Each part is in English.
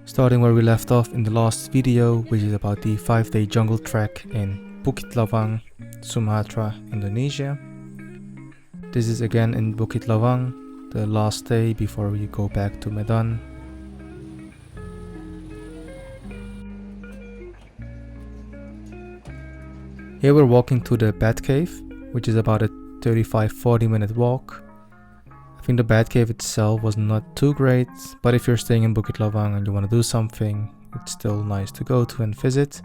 Starting where we left off in the last video, which is about the 5-day jungle trek in Bukit Lawang, Sumatra, Indonesia. This is again in Bukit Lawang, the last day before we go back to Medan. Here we're walking to the Bat Cave, which is about a 35-40 minute walk. I think the Bat Cave itself was not too great, but if you're staying in Bukit Lawang and you want to do something, it's still nice to go to and visit.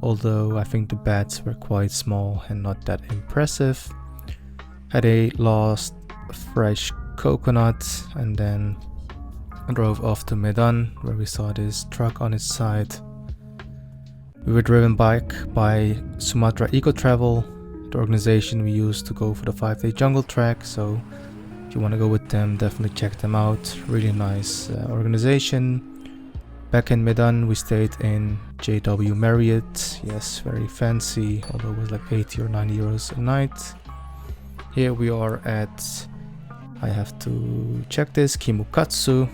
Although I think the bats were quite small and not that impressive. Had a last fresh coconut and then drove off to Medan, where we saw this truck on its side. We were driven back by Sumatra Eco Travel, the organization we used to go for the 5-day jungle trek, so if you want to go with them, definitely check them out. Really nice organization. Back in Medan, we stayed in JW Marriott. Yes, very fancy, although it was like 80 or 90 euros a night. Here we are at, I have to check this, Kimukatsu.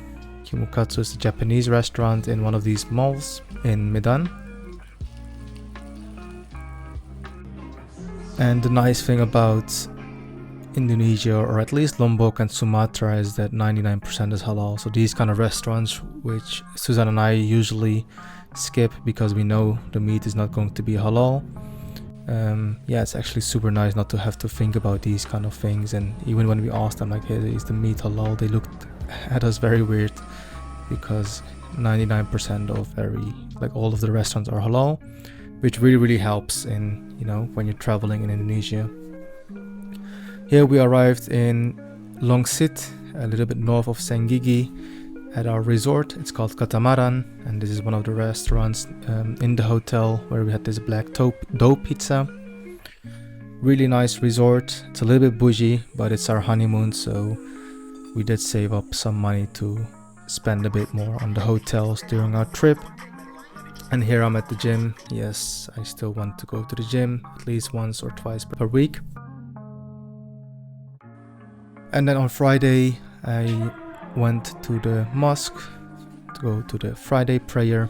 Kimukatsu is a Japanese restaurant in one of these malls in Medan. And the nice thing about Indonesia, or at least Lombok and Sumatra, is that 99% is halal. So these kind of restaurants, which Suzanne and I usually skip because we know the meat is not going to be halal. Yeah, it's actually super nice not to have to think about these kind of things. And even when we asked them like, hey, is the meat halal, they looked at us very weird, because 99% of all of the restaurants are halal, which really helps in, when you're traveling in Indonesia. Here we arrived in Longsit, a little bit north of Senggigi, at our resort. It's called Katamaran, and this is one of the restaurants in the hotel where we had this black dough pizza. Really nice resort. It's a little bit bougie, but it's our honeymoon, so we did save up some money to spend a bit more on the hotels during our trip. And here I'm at the gym. Yes, I still want to go to the gym at least once or twice per week. And then on Friday, I went to the mosque to go to the Friday prayer.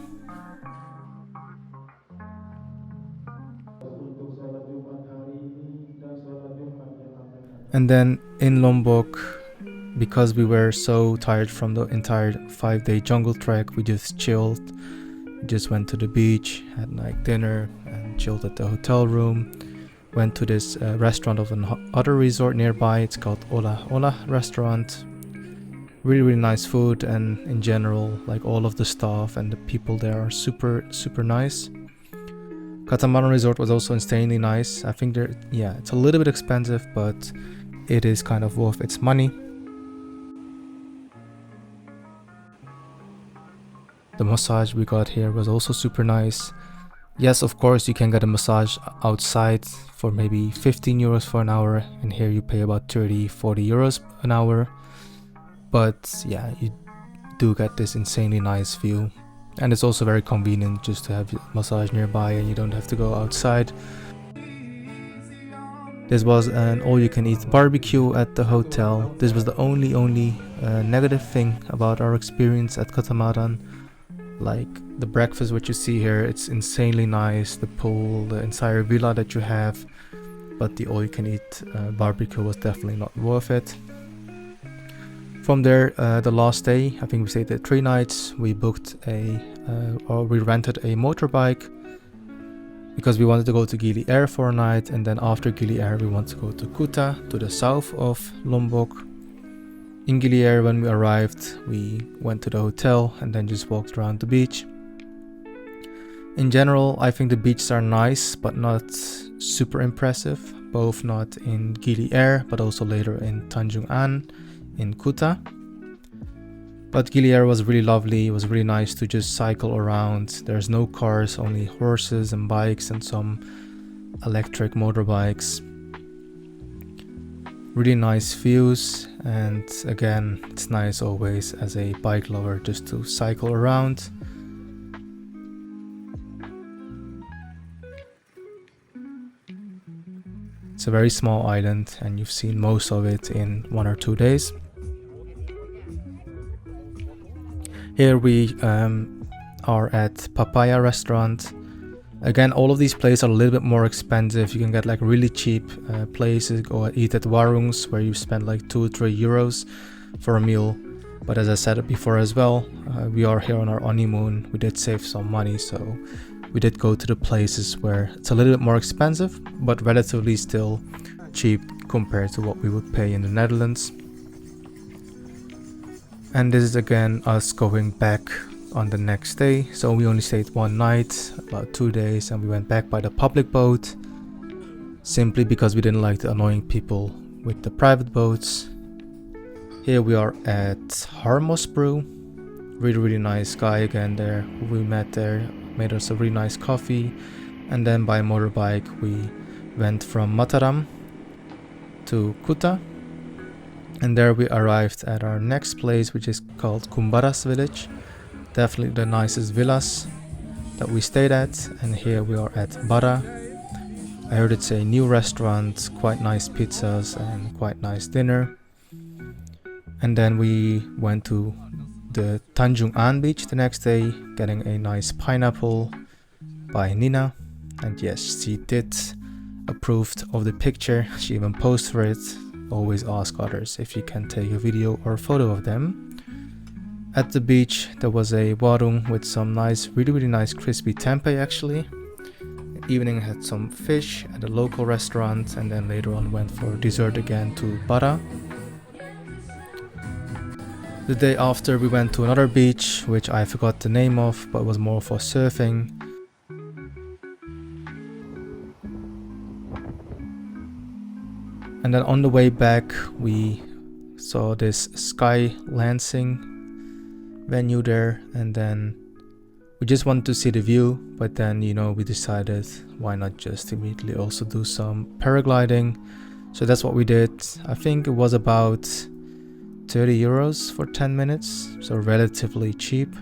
And then in Lombok, because we were so tired from the entire 5-day jungle trek, we just chilled. We just went to the beach, had dinner, and chilled at the hotel room. Went to this restaurant of another resort nearby. It's called Ola Ola restaurant. Really nice food, and in general, all of the staff and the people there are super nice. Katamaran resort was also insanely nice. I think it's a little bit expensive, but it is kind of worth its money. The massage we got here was also super nice. Yes, of course, you can get a massage outside for maybe 15 euros for an hour, and here you pay about 30-40 euros an hour. But yeah, you do get this insanely nice view, and it's also very convenient just to have a massage nearby and you don't have to go outside. This was an all-you-can-eat barbecue at the hotel. This was the only negative thing about our experience at Katamaran. The breakfast, what you see here, it's insanely nice, the pool, the entire villa that you have, but the all-you-can-eat barbecue was definitely not worth it. From there, the last day, I think we stayed there 3 nights. We booked we rented a motorbike because we wanted to go to Gili Air for a night, and then after Gili Air we want to go to Kuta, to the south of Lombok. In Gili Air, when we arrived, we went to the hotel and then just walked around the beach. In general, I think the beaches are nice, but not super impressive. Both not in Gili Air, but also later in Tanjung An, in Kuta. But Gili Air was really lovely. It was really nice to just cycle around. There's no cars, only horses and bikes and some electric motorbikes. Really nice views, and again, it's nice always as a bike lover just to cycle around. It's a very small island, and you've seen most of it in 1 or 2 days. Here we are at Papaya restaurant. Again, all of these places are a little bit more expensive. You can get like really cheap places, go eat at Warungs where you spend like 2 or 3 euros for a meal. But as I said before as well, we are here on our honeymoon. We did save some money, so we did go to the places where it's a little bit more expensive, but relatively still cheap compared to what we would pay in the Netherlands. And this is again us going back on the next day. So we only stayed one night, about 2 days, and we went back by the public boat simply because we didn't like the annoying people with the private boats. Here we are at Harmos Brew. Really nice guy again there who we met there, made us a really nice coffee. And then by motorbike we went from Mataram to Kuta, and there we arrived at our next place, which is called Kumbaras village. Definitely the nicest villas that we stayed at. And here we are at Bara. I heard it's a new restaurant, quite nice pizzas and quite nice dinner. And then we went to the Tanjung An beach the next day, getting a nice pineapple by Nina. And yes, she did approved of the picture. She even posted for it. Always ask others if you can take a video or photo of them. At the beach there was a warung with some nice, really nice crispy tempeh actually. Evening had some fish at a local restaurant, and then later on went for dessert again to Bara. The day after we went to another beach, which I forgot the name of, but was more for surfing. And then on the way back we saw this Sky Lancing venue there, and then we just wanted to see the view, but then we decided why not just immediately also do some paragliding. So that's what we did. I think it was about 30 euros for 10 minutes, so relatively cheap.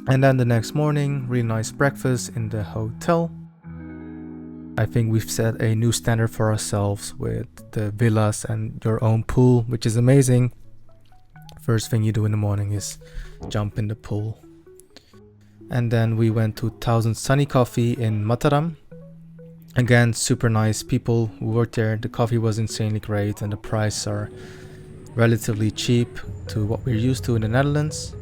And then the next morning, really nice breakfast in the hotel. I think we've set a new standard for ourselves with the villas and your own pool, which is amazing. First thing you do in the morning is jump in the pool. And then we went to 1000 Sunny Coffee in Mataram. Again, super nice people who worked there. The coffee was insanely great and the prices are relatively cheap to what we're used to in the Netherlands.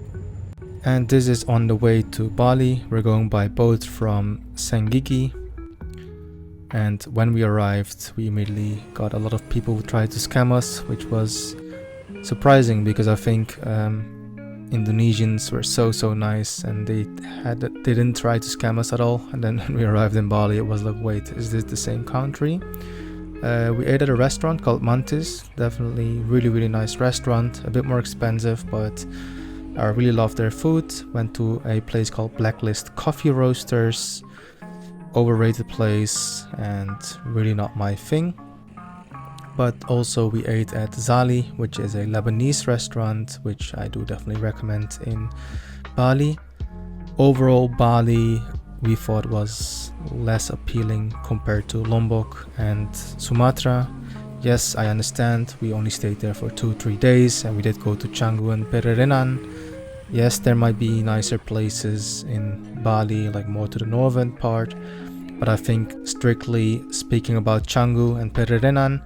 And this is on the way to Bali. We're going by boat from Senggigi. And when we arrived, we immediately got a lot of people who tried to scam us, which was surprising because I think Indonesians were so nice and they didn't try to scam us at all. And then when we arrived in Bali, it was like, wait, is this the same country? We ate at a restaurant called Mantis. Definitely really nice restaurant, a bit more expensive, but I really loved their food. Went to a place called Blacklist Coffee Roasters. Overrated place and really not my thing. But also we ate at Zali, which is a Lebanese restaurant, which I do definitely recommend in Bali. Overall, Bali we thought was less appealing compared to Lombok and Sumatra. Yes, I understand, we only stayed there for 2-3 days and we did go to Canggu and Pererenan. Yes, there might be nicer places in Bali, like more to the northern part, but I think strictly speaking about Canggu and Pererenan,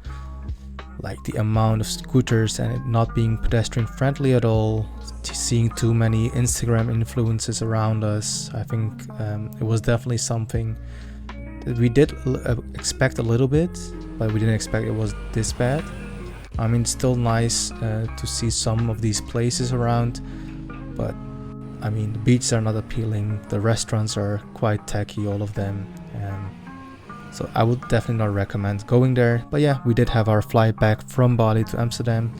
like the amount of scooters and it not being pedestrian friendly at all, seeing too many Instagram influences around us, I think it was definitely something that we did expect a little bit, but we didn't expect it was this bad. I mean, it's still nice to see some of these places around, but I mean, the beaches are not appealing, the restaurants are quite tacky, all of them. So I would definitely not recommend going there. But yeah, we did have our flight back from Bali to Amsterdam,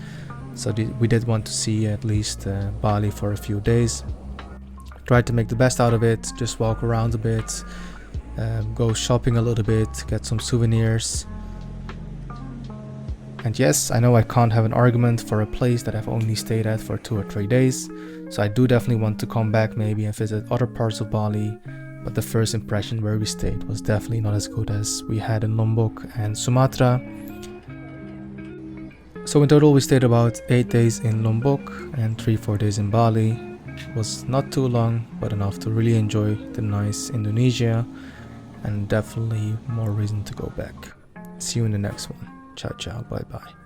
so we did want to see at least Bali for a few days. Tried to make the best out of it, just walk around a bit, go shopping a little bit, get some souvenirs. And yes, I know I can't have an argument for a place that I've only stayed at for 2 or 3 days, so I do definitely want to come back maybe and visit other parts of Bali. but the first impression where we stayed was definitely not as good as we had in Lombok and Sumatra. So in total we stayed about 8 days in Lombok and 3-4 days in Bali. It was not too long, but enough to really enjoy the nice Indonesia, and definitely more reason to go back. See you in the next one. Ciao ciao, bye bye.